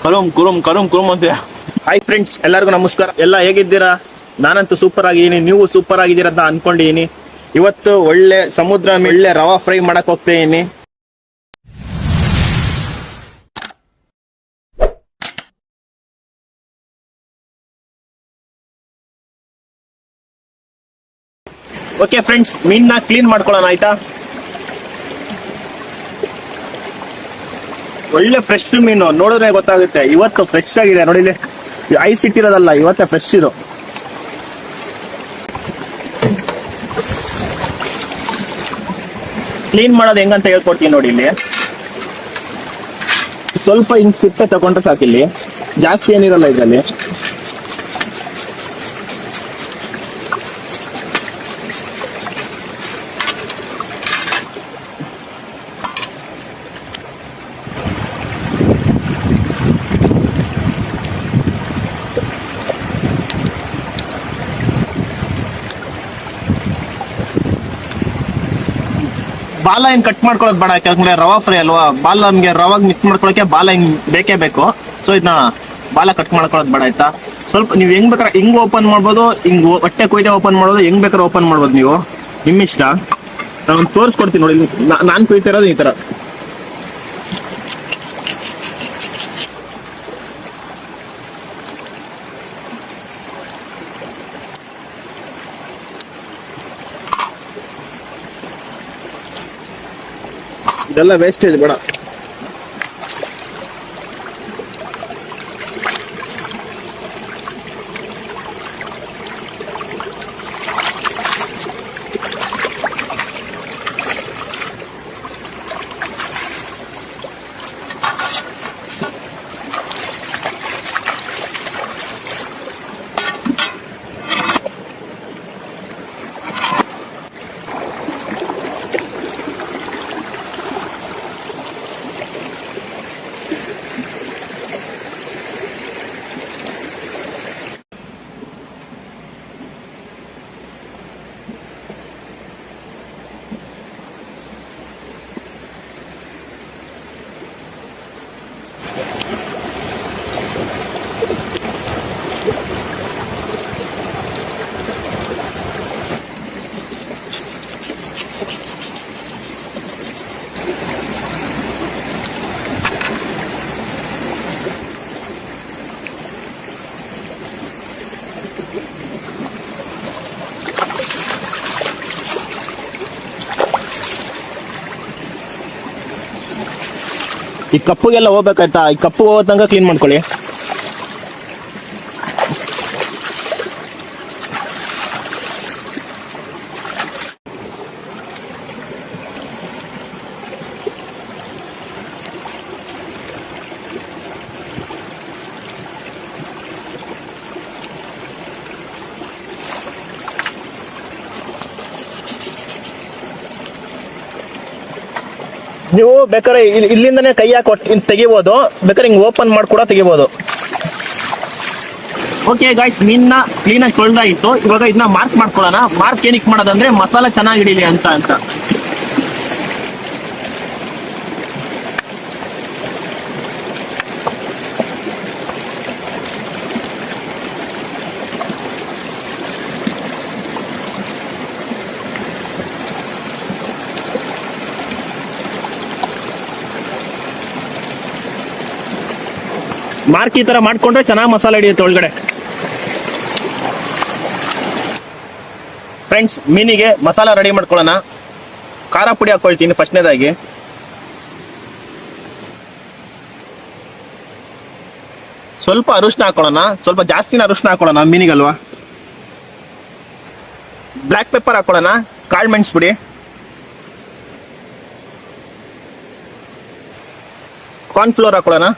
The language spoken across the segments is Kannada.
ಕರುಮ್ ಅಂತ. ಹಾಯ್ ಫ್ರೆಂಡ್ಸ್, ಎಲ್ಲರಿಗೂ ನಮಸ್ಕಾರ. ಎಲ್ಲ ಹೇಗಿದ್ದೀರಾ? ನಾನಂತೂ ಸೂಪರ್ ಆಗಿದ್ದೀನಿ, ನೀವು ಸೂಪರ್ ಆಗಿದ್ದೀರಾ ಅಂತ ಅನ್ಕೊಂಡಿದ್ದೀನಿ. ಇವತ್ತು ಒಳ್ಳೆ ಸಮುದ್ರ ಒಳ್ಳೆ ರವಾ ಫ್ರೈ ಮಾಡಕ್ ಹೋಗ್ತಿದ್ದೀನಿ. ಓಕೆ ಫ್ರೆಂಡ್ಸ್, ಮೀನ್ನ ಕ್ಲೀನ್ ಮಾಡ್ಕೊಳ್ಳೋಣ ಆಯ್ತಾ. ಒಳ್ಳೆ ಫ್ರೆಶ್ ಮೀನು ನೋಡಿದ್ರೆ ಗೊತ್ತಾಗುತ್ತೆ. ಇವತ್ತು ಫ್ರೆಶ್ ಆಗಿದೆ ನೋಡಿ, ಐಸ್ ಇಟ್ಟಿರೋದಲ್ಲ, ಇವತ್ತೇ ಫ್ರೆಶ್ ಇದು. ಕ್ಲೀನ್ ಮಾಡೋದು ಹೆಂಗಂತ ಹೇಳ್ಕೊಡ್ತೀನಿ ನೋಡಿ. ಇಲ್ಲಿ ಸ್ವಲ್ಪ ಹಿಂಗ್ ಸಿಪ್ಪೆ ತಗೊಂಡ್ರೆ ಸಾಕಿಲ್ಲಿ, ಜಾಸ್ತಿ ಏನಿರಲ್ಲ ಇದರಲ್ಲಿ. ಬಾಲ ಹಿಂಗ್ ಕಟ್ ಮಾಡ್ಕೊಳಕ್ ಬೇಡ, ಯಾಕಂದ್ರೆ ರವಾ ಫ್ರೈ ಅಲ್ವಾ. ಬಾಲ ನಮ್ಗೆ ರವಾಗ ಮಿಕ್ಸ್ ಮಾಡ್ಕೊಳಕ್ಕೆ ಬಾಲ ಹಿಂಗ್ ಬೇಕೇ ಬೇಕು. ಸೊ ಇದನ್ನ ಬಾಲ ಕಟ್ ಮಾಡ್ಕೊಳಕ್ ಬೇಡ ಆಯ್ತಾ. ಸ್ವಲ್ಪ ನೀವು ಹೆಂಗ್ ಬೇಕಾರೆ ಹಿಂಗ್ ಓಪನ್ ಮಾಡ್ಬೋದು, ಹಿಂಗ್ ಹೊಟ್ಟೆ ಕೊಯ್ದೆ ಓಪನ್ ಮಾಡ್ಬೋದು, ಹೆಂಗ್ ಬೇಕಾದ್ರೆ ಓಪನ್ ಮಾಡ್ಬೋದು ನೀವು, ನಿಮ್ ಇಷ್ಟ. ನಾನು ತೋರಿಸ್ಕೊಡ್ತೀನಿ ನೋಡಿ. ನಾನ್ ಕುಯ್ತಿರೋದು ಈ ತರ. ಇದೆಲ್ಲ ವೇಸ್ಟೇಜ್ ಬೇಡ. ಈ ಕಪ್ಪುಗೆಲ್ಲ ಹೋಗ್ಬೇಕಾಯ್ತಾ, ಈ ಕಪ್ಪು ಹೋಗೋ ತನಕ ಕ್ಲೀನ್ ಮಾಡ್ಕೊಳ್ಳಿ. ನೀವು ಬೇಕಾದ್ರೆ ಇಲ್ಲಿಂದನೇ ಕೈ ಹಾಕಿ ತೆಗಿಬಹುದು, ಬೇಕಾದ್ರೆ ಹಿಂಗ್ ಓಪನ್ ಮಾಡಿ ಕೂಡ ತೆಗಿಬಹುದು. ಓಕೆ ಗಾಯ್ಸ್, ಮೀನ್ನ ಕ್ಲೀನಾಗಿ ತೊಳೆದಾಗಿತ್ತು. ಇವಾಗ ಇದನ್ನ ಮಾರ್ಕ್ ಮಾಡ್ಕೊಳ್ಳೋಣ. ಮಾರ್ಕ್ ಏನಕ್ಕೆ ಮಾಡೋದಂದ್ರೆ ಮಸಾಲೆ ಚೆನ್ನಾಗಿ ಹಿಡೀಲಿ ಅಂತ. ಮಾರ್ಕ್ ಈ ತರ ಮಾಡ್ಕೊಂಡ್ರೆ ಚೆನ್ನಾಗಿ ಮಸಾಲೆ ಹಿಡಿಯುತ್ತೆ ಒಳಗಡೆ. ಫ್ರೆಂಡ್ಸ್, ಮೀನಿಗೆ ಮಸಾಲ ರೆಡಿ ಮಾಡ್ಕೊಳ್ಳೋಣ. ಖಾರ ಪುಡಿ ಹಾಕೊಳ್ತೀನಿ ಫಸ್ಟ್ನೇದಾಗಿ. ಸ್ವಲ್ಪ ಅರಿಶಿನ ಹಾಕೊಳ್ಳೋಣ, ಸ್ವಲ್ಪ ಜಾಸ್ತಿನ ಅರಿಶಿನ ಹಾಕೊಳ್ಳೋಣ ಮೀನಿಗಲ್ವಾ. ಬ್ಲ್ಯಾಕ್ ಪೆಪ್ಪರ್ ಹಾಕೊಳ್ಳೋಣ, ಕಾಳು ಮೆಣಸು ಪುಡಿ, ಕಾರ್ನ್ಫ್ಲೋರ್ ಹಾಕೊಳ್ಳೋಣ,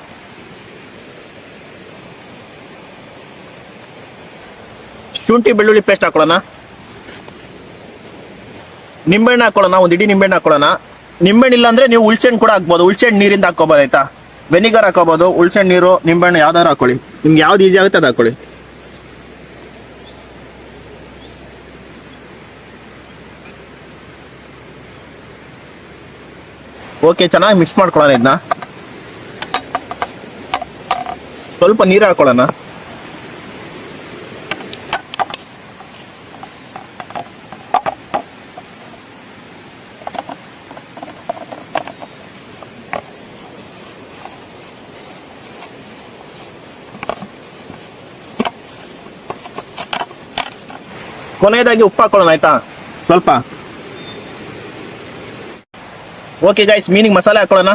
ಶುಂಠಿ ಬೆಳ್ಳುಳ್ಳಿ ಪೇಸ್ಟ್ ಹಾಕೊಳ್ಳೋಣ, ನಿಂಬೆಹಣ್ಣು ಹಾಕೊಳ್ಳೋಣ, ಒಂದು ಇಡೀ ನಿಂಬೆಹಣ್ಣು ಹಾಕೊಳ್ಳೋಣ. ನಿಂಬೆಹಣ್ಣು ಇಲ್ಲ ಅಂದ್ರೆ ನೀವು ಹುಳ್ಸೆಹಣ್ಣು ಕೂಡ ಹಾಕ್ಬೋದು, ಹುಳ್ಸೆಹಣ್ಣು ನೀರಿಂದ ಹಾಕೋಬೋದು ಆಯ್ತಾ. ವೆನಿಗರ್ ಹಾಕೋಬಹುದು, ಹುಳ್ಸೆಹಣ್ಣು ನೀರು, ನಿಂಬೆಹಣ್ಣು ಯಾವ್ದಾರು ಹಾಕೊಳ್ಳಿ, ನಿಮ್ಗೆ ಯಾವ್ದು ಈಸಿ ಆಗುತ್ತೆ ಅದು ಹಾಕೊಳ್ಳಿ. ಓಕೆ, ಚೆನ್ನಾಗಿ ಮಿಕ್ಸ್ ಮಾಡ್ಕೊಳ್ಳೋಣ ಇದನ್ನ. ಸ್ವಲ್ಪ ನೀರು ಹಾಕೊಳ್ಳೋಣ. ಕೊನೆಯದಾಗಿ ಉಪ್ಪು ಹಾಕೊಳ್ಳೋಣ ಆಯ್ತಾ, ಸ್ವಲ್ಪ. ಓಕೆ ಗೈಸ್, ಮೀನಿಗೆ ಮಸಾಲೆ ಹಾಕೊಳ್ಳೋಣ.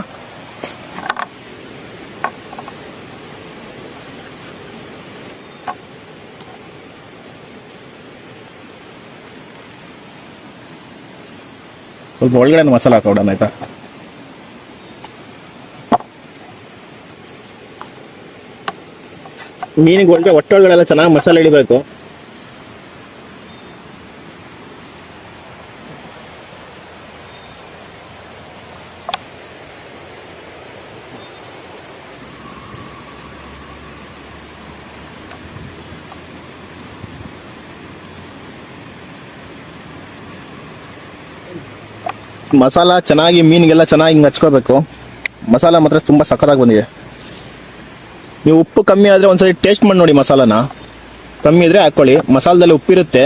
ಸ್ವಲ್ಪ ಒಳಗಡೆ ಮಸಾಲೆ ಹಾಕೋಣ ಆಯ್ತಾ. ಮೀನಿಗೆ ಒಟ್ಟೊಳಗಡೆ ಎಲ್ಲ ಚೆನ್ನಾಗಿ ಮಸಾಲೆ ಹಿಡಿಬೇಕು. ಮಸಾಲ ಚೆನ್ನಾಗಿ ಮೀನಿಗೆಲ್ಲ ಚೆನ್ನಾಗಿ ಹಿಂಗೆ ಹಚ್ಕೋಬೇಕು. ಮಸಾಲ ಮಾತ್ರ ತುಂಬ ಸಖತ್ತಾಗಿ ಬಂದಿದೆ. ನೀವು ಉಪ್ಪು ಕಮ್ಮಿ ಆದರೆ ಒಂದ್ಸರಿ ಟೇಸ್ಟ್ ಮಾಡಿ ನೋಡಿ. ಮಸಾಲಾನ ಕಮ್ಮಿ ಇದ್ರೆ ಹಾಕೊಳ್ಳಿ. ಮಸಾಲದಲ್ಲಿ ಉಪ್ಪಿರುತ್ತೆ,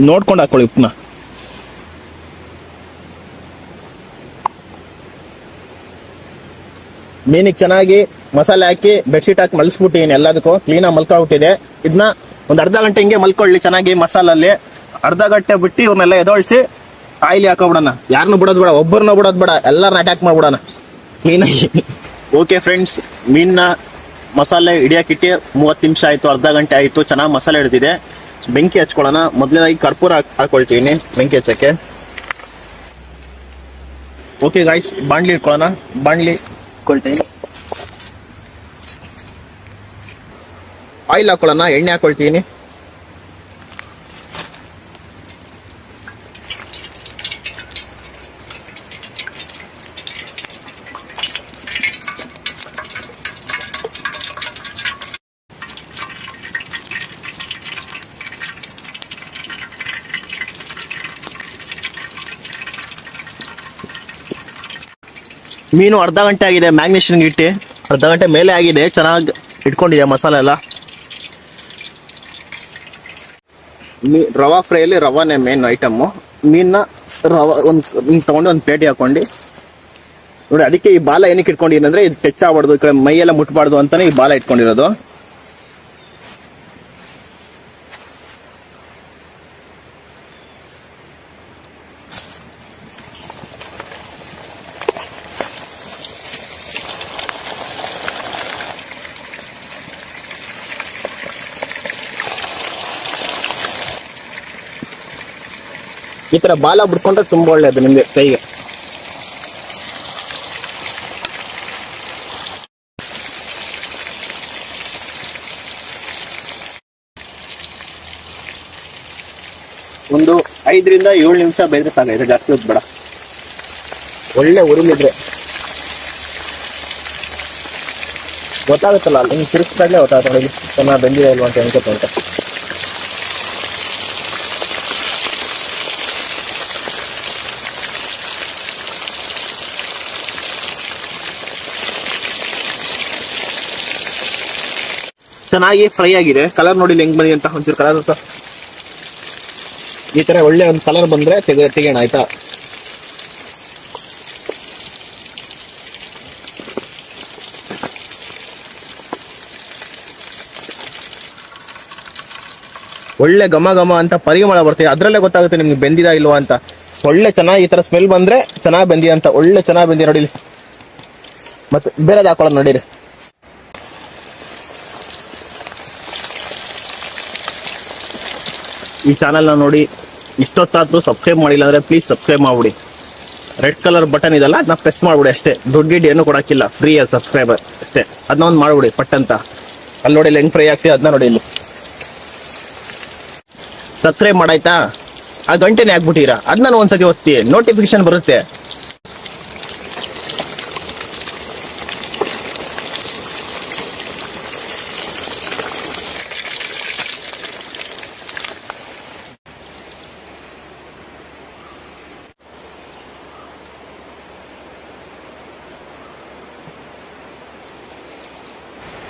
ನೋಡ್ಕೊಂಡು ಹಾಕೊಳ್ಳಿ ಉಪ್ಪನ್ನ. ಮೀನಿಗೆ ಚೆನ್ನಾಗಿ ಮಸಾಲೆ ಹಾಕಿ ಬೆಡ್ಶೀಟ್ ಹಾಕಿ ಮಲ್ಸ್ಬಿಟ್ಟಿನಿ. ಎಲ್ಲದಕ್ಕೂ ಕ್ಲೀನಾಗಿ ಮಲ್ಕೊಬಿಟ್ಟಿದೆ. ಇದನ್ನ ಒಂದು ಅರ್ಧ ಗಂಟೆ ಹಿಂಗೆ ಮಲ್ಕೊಳ್ಳಿ ಚೆನ್ನಾಗಿ ಮಸಾಲಲ್ಲಿ. ಅರ್ಧ ಗಂಟೆ ಬಿಟ್ಟು ಇವ್ರನ್ನೆಲ್ಲ ಎದೊಳಿಸಿ ಆಯಿಲ್ ಹಾಕೋಬಿಡೋಣ. ಯಾರನ್ನು ಬಿಡೋದು ಬೇಡ, ಒಬ್ಬರನ್ನ ಬಿಡೋದು ಬೇಡ, ಎಲ್ಲರನ್ನ ಅಟ್ಯಾಕ್ ಮಾಡ್ಬಿಡೋಣ ಕ್ಲೀನಾಗಿ. ಓಕೆ ಫ್ರೆಂಡ್ಸ್, ಮೀನ್ನ ಮಸಾಲೆ ಹಿಡಿಯಾಕಿಟ್ಟು 30 ನಿಮಿಷ ಆಯಿತು, ಅರ್ಧ ಗಂಟೆ ಆಯಿತು. ಚೆನ್ನಾಗಿ ಮಸಾಲೆ ಹಿಡಿದಿದೆ. ಬೆಂಕಿ ಹಚ್ಕೊಳ್ಳೋಣ. ಮೊದಲನೇದಾಗಿ ಕರ್ಪೂರ ಹಾಕೊಳ್ತೀನಿ ಬೆಂಕಿ ಹಚ್ಚಕ್ಕೆ. ಓಕೆ ಗಾಯ್ಸ್, ಬಾಣ್ಲಿ ಇಟ್ಕೊಳ್ಳೋಣ. ಬಾಣ್ಲಿ ಇಟ್ಕೊಳ್ತೀನಿ. ಆಯಿಲ್ ಹಾಕೊಳ್ಳೋಣ. ಎಣ್ಣೆ ಹಾಕೊಳ್ತೀನಿ. ಮೀನು ಅರ್ಧ ಗಂಟೆ ಆಗಿದೆ ಮ್ಯಾಗ್ನೇಷನ್ಗೆ ಇಟ್ಟು. ಅರ್ಧ ಗಂಟೆ ಮೇಲೆ ಆಗಿದೆ. ಚೆನ್ನಾಗಿ ಇಟ್ಕೊಂಡಿದೆ ಮಸಾಲೆ ಎಲ್ಲ. ರವಾ ಫ್ರೈಯಲ್ಲಿ ರವಾನೇ ಮೇನ್ ಐಟಮ್ಮು. ಮೀನನ್ನ ರವಾ ಒಂದು ತಗೊಂಡು ಒಂದು ಪ್ಲೇಟಿಗೆ ಹಾಕೊಂಡು ನೋಡಿ. ಅದಕ್ಕೆ ಈ ಬಾಲ ಏನಕ್ಕೆ ಇಟ್ಕೊಂಡಿದ್ದೀನಿ ಅಂದರೆ ಇದು ಟಚ್ ಆಗಬಾರ್ದು, ಈ ಕಡೆ ಮೈಯೆಲ್ಲ ಮುಟ್ಬಾರ್ದು ಅಂತಾನೆ ಈ ಬಾಲ ಇಟ್ಕೊಂಡಿರೋದು. ಈ ತರ ಬಾಲ ಬಿಡ್ಕೊಂಡ್ರೆ ತುಂಬಾ ಒಳ್ಳೇದು ನಿಮ್ಗೆ ಕೈಗೆ. ಒಂದು 5 ರಿಂದ 7 ನಿಮಿಷ ಬೇಯ್ದ್ರೆ ಸಾಕಾಗಿದೆ, ಜಾಸ್ತಿ ಹೊತ್ತು ಬೇಡ. ಒಳ್ಳೆ ಉರಿಲಿದ್ರೆ ಗೊತ್ತಾಗುತ್ತಲ್ಲ, ನಿಮ್ಗೆ ತಿರುಗಿಸ್ದಾಗಲೇ ಗೊತ್ತಾಗುತ್ತೆ ಚೆನ್ನಾಗಿ ಬೆಂದಿದೆ ಇಲ್ವಾ ಅಂತ ಅನ್ಕೋತ ಅಂತ. ಚೆನ್ನಾಗಿ ಫ್ರೈ ಆಗಿದೆ. ಕಲರ್ ನೋಡಿ ಹೆಂಗ್ ಬಂದಿದೆ ಅಂತ. ಒಂಚೂರು ಕಲರ್ ಈ ತರ ಒಳ್ಳೆ ಒಂದು ಕಲರ್ ಬಂದ್ರೆ ತೆಗೆಯೋಣ ಆಯ್ತಾ. ಒಳ್ಳೆ ಘಮ ಘಮ ಅಂತ ಪರಿಮಳ ಬರ್ತದೆ. ಅದ್ರಲ್ಲೇ ಗೊತ್ತಾಗುತ್ತೆ ನಿಮ್ಗೆ ಬೆಂದಿದ ಇಲ್ವಾ ಅಂತ. ಒಳ್ಳೆ ಚೆನ್ನಾಗಿ ಈ ತರ ಸ್ಮೆಲ್ ಬಂದ್ರೆ ಚೆನ್ನಾಗಿ ಬೆಂದಿ ಅಂತ. ಒಳ್ಳೆ ಚೆನ್ನಾಗಿ ಬೆಂದಿ ನೋಡಿ. ಮತ್ತೆ ಬೇರೆದು ಹಾಕೊಳ್ಳೋದು ನೋಡಿರಿ. ಈ ಚಾನಲ್ನ ನೋಡಿ ಇಷ್ಟೊತ್ತಾದ್ರೂ ಸಬ್ಸ್ಕ್ರೈಬ್ ಮಾಡಿಲ್ಲ ಅಂದ್ರೆ ಪ್ಲೀಸ್ ಸಬ್ಸ್ಕ್ರೈಬ್ ಮಾಡ್ಬಿಡಿ. ರೆಡ್ ಕಲರ್ ಬಟನ್ ಇದೆಲ್ಲ ಅದನ್ನ ಪ್ರೆಸ್ ಮಾಡ್ಬಿಡಿ ಅಷ್ಟೇ. ದುಡ್ಡು ಗಿಡ್ ಏನು ಕೊಡಕ್ಕಿಲ್ಲ, ಫ್ರೀ ಸಬ್ಸ್ಕ್ರೈಬರ್ ಅಷ್ಟೇ. ಅದನ್ನ ಒಂದು ಮಾಡ್ಬಿಡಿ ಪಟ್ ಅಂತ. ಅಲ್ಲಿ ನೋಡಿ ಹೆಂಗ್ ಫ್ರೈ ಆಗ್ತಿದೆ ಅದನ್ನ ನೋಡಿ. ಇಲ್ಲಿ ಸಬ್ಸ್ಕ್ರೈಬ್ ಮಾಡಾಯ್ತಾ, ಆ ಗಂಟೆನೇ ಹಾಕ್ಬಿಟ್ಟಿರಾ, ಅದನ್ನ ಒಂದ್ಸತಿ ಒತ್ತಿ, ನೋಟಿಫಿಕೇಶನ್ ಬರುತ್ತೆ.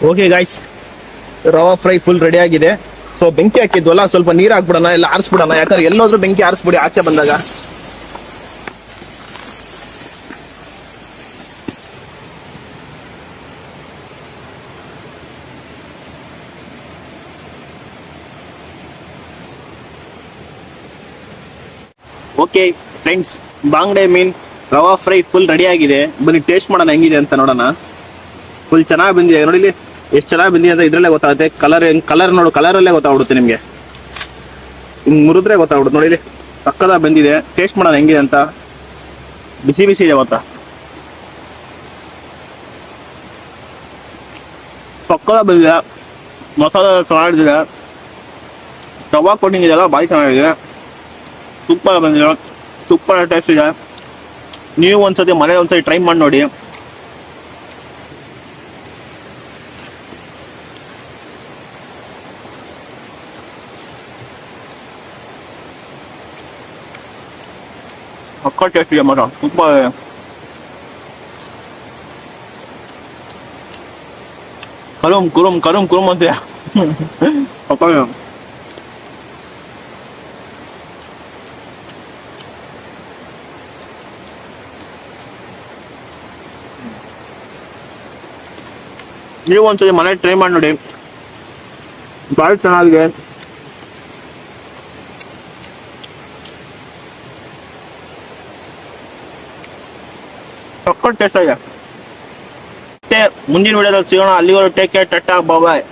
ಓಕೆ ಗಾಯ್ಸ್, ರವಾ ಫ್ರೈ ಫುಲ್ ರೆಡಿ ಆಗಿದೆ. ಸೊ ಬೆಂಕಿ ಹಾಕಿದ್ವಲ್ಲ, ಸ್ವಲ್ಪ ನೀರ್ ಹಾಕ್ಬಿಡೋಣ, ಎಲ್ಲ ಆರಿಸ್ಬಿಡೋಣ. ಯಾಕಂದ್ರೆ ಎಲ್ಲೋದ್ರೂ ಬೆಂಕಿ ಆರಿಸ್ಬಿಡಿ ಆಚೆ ಬಂದಾಗ. ಓಕೆ ಫ್ರೆಂಡ್ಸ್, ಬಾಂಗ್ಡೆ ಮೀನ್ ರವಾ ಫ್ರೈ ಫುಲ್ ರೆಡಿ ಆಗಿದೆ. ಬನ್ನಿ ಟೇಸ್ಟ್ ಮಾಡೋಣ ಹೆಂಗಿದೆ ಅಂತ ನೋಡೋಣ. ಫುಲ್ ಚೆನ್ನಾಗಿ ಬಂದಿದೆ ನೋಡಿ, ಎಷ್ಟು ಚೆನ್ನಾಗಿ ಬಂದಿದೆ ಅಂತ ಇದ್ರಲ್ಲೇ ಗೊತ್ತಾಗುತ್ತೆ. ಕಲರ್ ನೋಡು, ಕಲರಲ್ಲೇ ಗೊತ್ತಾಗ್ಬಿಡುತ್ತೆ ನಿಮಗೆ. ಹಿಂಗ್ ಮುರಿದ್ರೆ ಗೊತ್ತಾಗ್ಬಿಡುತ್ತೆ ನೋಡಿ, ಸಕ್ಕದಾಗಿ ಬಂದಿದೆ. ಟೇಸ್ಟ್ ಮಾಡೋಣ ಹೆಂಗಿದೆ ಅಂತ. ಬಿಸಿ ಬಿಸಿ ಇದೆ ಗೊತ್ತಾ, ಸಕ್ಕದಾಗಿ ಬಂದಿದೆ. ಮಸಾಲೆ ಚೆನ್ನಾಗಿದೆ, ರವಾ ಕೋಟಿಂಗ್ ಇದೆಲ್ಲ ಭಾರಿ ಚೆನ್ನಾಗಿದೆ. ಸೂಪರ್ ಬಂದಿದೆ, ಸೂಪರ್ ಟೇಸ್ಟ್ ಇದೆ. ನೀವು ಒಂದ್ಸತಿ ಮನೇಲಿ ಒಂದ್ಸತಿ ಟ್ರೈ ಮಾಡಿ ನೋಡಿ. ಅಕ್ಕ ಟೇಸ್ಟ್ ಇದೆ ಮಾತ್ರ, ಸೂಪರ್ ಇದೆ. ಕರುಮ್ ಕುರುಮ್ ಅಂತೆ. ನೀವು ಒಂದ್ಸತಿ ಮನೆ ಟ್ರೈ ಮಾಡಿ ನೋಡಿ, ಭಾಳ ಚೆನ್ನಾಗಿದೆ. ಸಕ್ಕತ್ ಟೇಸ್ಟ್ ಆಗಿದೆ. ಮತ್ತೆ ಮುಂದಿನ ವಿಡಿಯೋದಲ್ಲಿ ಸಿಗೋಣ. ಅಲ್ಲಿವರೆಗೂ ಟೇಕ್ ಕೇರ್, ಟಾಟಾ ಬಾಯ್.